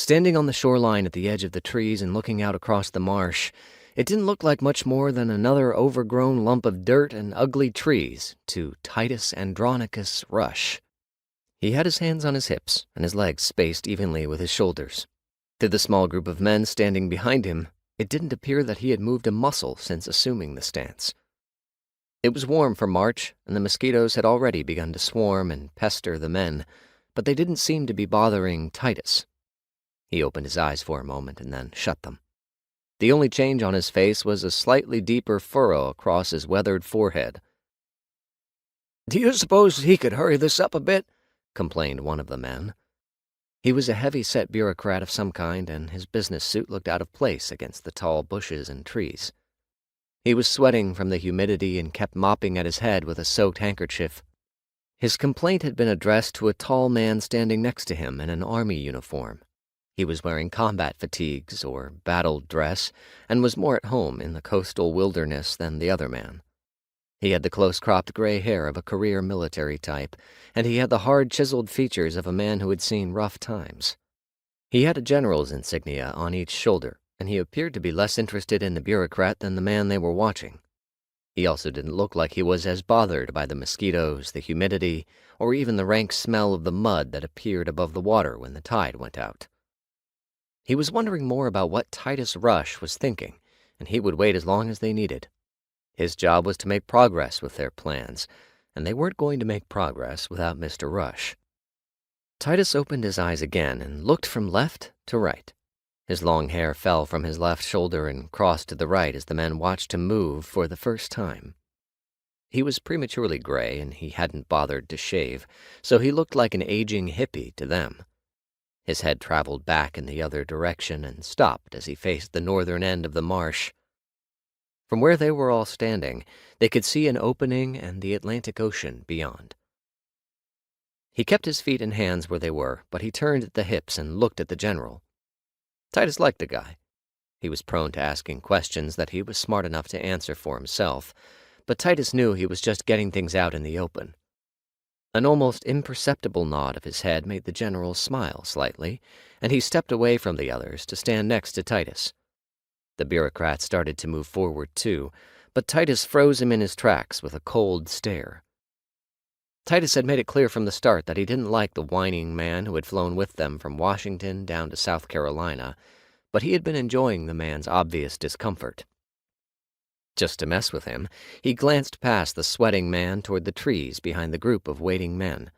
Standing on the shoreline at the edge of the trees and looking out across the marsh, it didn't look like much more than another overgrown lump of dirt and ugly trees to Titus Andronicus Rush. He had his hands on his hips and his legs spaced evenly with his shoulders. To the small group of men standing behind him, it didn't appear that he had moved a muscle since assuming the stance. It was warm for March, and the mosquitoes had already begun to swarm and pester the men, but they didn't seem to be bothering Titus. He opened his eyes for a moment and then shut them. The only change on his face was a slightly deeper furrow across his weathered forehead. "Do you suppose he could hurry this up a bit?" complained one of the men. He was a heavy-set bureaucrat of some kind, and his business suit looked out of place against the tall bushes and trees. He was sweating from the humidity and kept mopping at his head with a soaked handkerchief. His complaint had been addressed to a tall man standing next to him in an army uniform. He was wearing combat fatigues or battle dress and was more at home in the coastal wilderness than the other man. He had the close-cropped gray hair of a career military type, and he had the hard, chiseled features of a man who had seen rough times. He had a general's insignia on each shoulder, and he appeared to be less interested in the bureaucrat than the man they were watching. He also didn't look like he was as bothered by the mosquitoes, the humidity, or even the rank smell of the mud that appeared above the water when the tide went out. He was wondering more about what Titus Rush was thinking, and he would wait as long as they needed. His job was to make progress with their plans, and they weren't going to make progress without Mr. Rush. Titus opened his eyes again and looked from left to right. His long hair fell from his left shoulder and crossed to the right as the men watched him move for the first time. He was prematurely gray, and he hadn't bothered to shave, so he looked like an aging hippie to them. His head traveled back in the other direction and stopped as he faced the northern end of the marsh. From where they were all standing, they could see an opening and the Atlantic Ocean beyond. He kept his feet and hands where they were, but he turned at the hips and looked at the general. Titus liked the guy. He was prone to asking questions that he was smart enough to answer for himself, but Titus knew he was just getting things out in the open. An almost imperceptible nod of his head made the general smile slightly, and he stepped away from the others to stand next to Titus. The bureaucrat started to move forward too, but Titus froze him in his tracks with a cold stare. Titus had made it clear from the start that he didn't like the whining man who had flown with them from Washington down to South Carolina, but he had been enjoying the man's obvious discomfort. Just to mess with him, he glanced past the sweating man toward the trees behind the group of waiting men.